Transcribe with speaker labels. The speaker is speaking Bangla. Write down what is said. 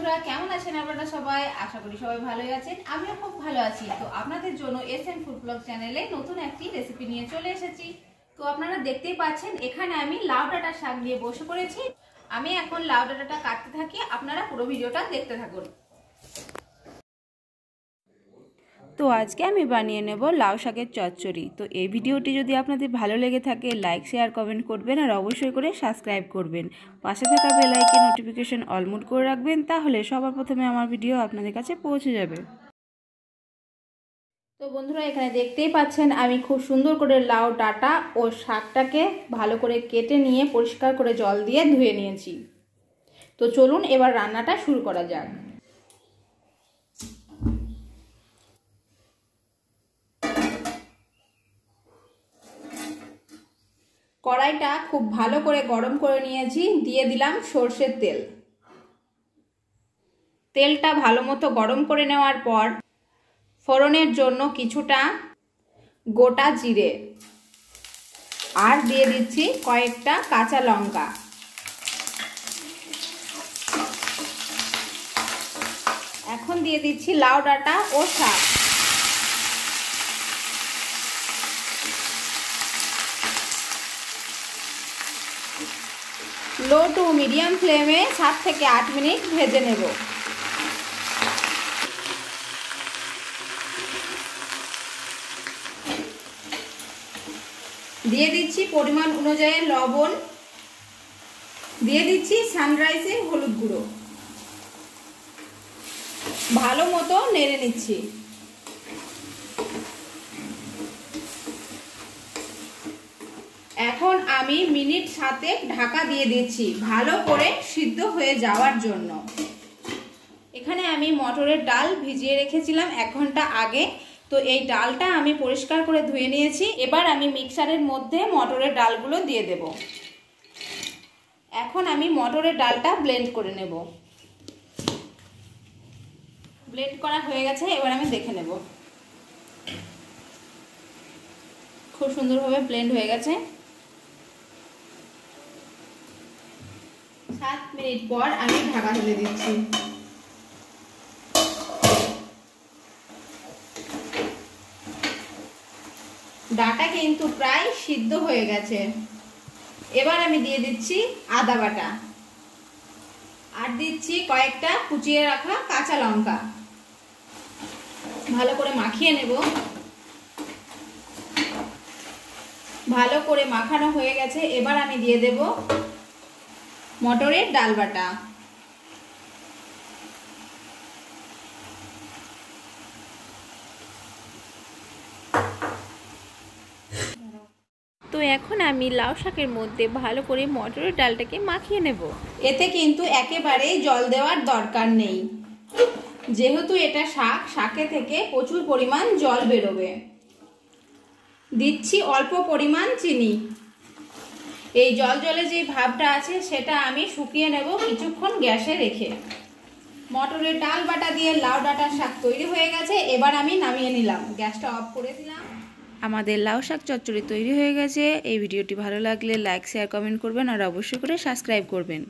Speaker 1: বন্ধুরা কেমন আছেন আপনারা সবাই? আশা করি সবাই ভালোই আছেন। আমিও খুব ভালো আছি। তো আপনাদের জন্য এসএন ফুড ব্লগ চ্যানেলে নতুন একটি রেসিপি নিয়ে চলে এসেছি। তো আপনারা দেখতেই পাচ্ছেন এখানে আমি লাউ ডাঁটা শাক নিয়ে বসে পড়েছি। আমি এখন লাউ ডাঁটাটা কাটতে থাকি, আপনারা পুরো ভিডিওটা দেখতে থাকুন। তো আজকে আমি বানিয়ে নেব লাউ শাকের চচ্চড়ি। তো এই ভিডিওটি যদি আপনাদের ভালো লেগে থাকে লাইক শেয়ার কমেন্ট করবেন আর অবশ্যই করে সাবস্ক্রাইব করবেন। পাশে থাকা bell icon notification all mode করে রাখবেন, তাহলে সবার প্রথমে আমার ভিডিও আপনাদের কাছে পৌঁছে যাবে। তো বন্ধুরা এখানে দেখতেই পাচ্ছেন আমি খুব সুন্দর করে লাউ ডাঁটা ও শাকটাকে ভালো করে কেটে নিয়ে পরিষ্কার করে জল দিয়ে ধুয়ে নিয়েছি। তো চলুন এবার রান্নাটা শুরু করা যাক। কড়াইটা খুব ভালো করে গরম করে নিয়েছি, দিয়ে দিলাম সরষের তেল। তেলটা ভালো মতো গরম করে নেওয়ার পর ফোড়নের জন্য কিছুটা গোটা জিরে আর দিয়ে দিচ্ছি কয়েকটা কাঁচা লঙ্কা। এখন দিয়ে দিচ্ছি লাউ ডাঁটা ও শাক। লো টু মিডিয়াম ফ্লেমে 7 থেকে 8 মিনিট ভেজে নেব। দিয়ে দিচ্ছি পরিমাণ অনুযায়ী লবণ, দিয়ে দিচ্ছি সানরাইজের হলুদ গুঁড়ো। ভালো মতো নেড়ে নিচ্ছি। এখন আমি মিনিট 7 ঢাকা দিয়ে দিচ্ছি ভালো করে সিদ্ধ হয়ে যাওয়ার জন্য। এখানে আমি মটরের ডাল ভিজিয়ে রেখেছিলাম 1 ঘন্টা আগে। তো এই ডালটা আমি পরিষ্কার করে ধুয়ে নিয়েছি। এবার আমি মিক্সারের মধ্যে মটরের ডালগুলো দিয়ে দেব। এখন আমি মটরের ডালটা ব্লেন্ড করে নেব। ব্লেন্ড করা হয়ে গেছে, এবার আমি দেখে নেব। খুব সুন্দরভাবে ব্লেন্ড হয়ে গেছে। 7 মিনিট পর আমি ঢাকা তুলে দিচ্ছি। ডাটা কিন্তু প্রায় সিদ্ধ হয়ে গেছে। এবার আমি দিয়ে দিচ্ছি আদা বাটা আর দিচ্ছি কয়েকটা কুচিয়ে রাখা কাঁচা লঙ্কা। ভালো করে মাখিয়ে নেব। ভালো করে মাখানো হয়ে গেছে, এবার আমি দিয়ে দেব মটরের ডাল বাটা। তো এখন আমি লাউ শাকের মধ্যে ভালো করে মটরের ডালটাকে মাখিয়ে নেব। এতে কিন্তু একেবারেই জল দেওয়ার দরকার নেই, যেহেতু এটা শাক, শাকে থেকে প্রচুর পরিমাণ জল বেরোবে। দিচ্ছি অল্প পরিমাণ চিনি। এই জল জলে যে ভাবটা আছে সেটা আমি শুকিয়ে নেব কিছুক্ষণ গ্যাসে রেখে। মটরের ডাল বাটা দিয়ে লাউ ডাঁটার শাক তৈরি হয়ে গেছে। এবার আমি নামিয়ে নিলাম, গ্যাসটা অফ করে দিলাম। আমাদের লাউ শাক চচ্চড়ি তৈরি হয়ে গেছে। এই ভিডিওটি ভালো লাগলে লাইক শেয়ার কমেন্ট করবেন আর অবশ্যই করে সাবস্ক্রাইব করবেন।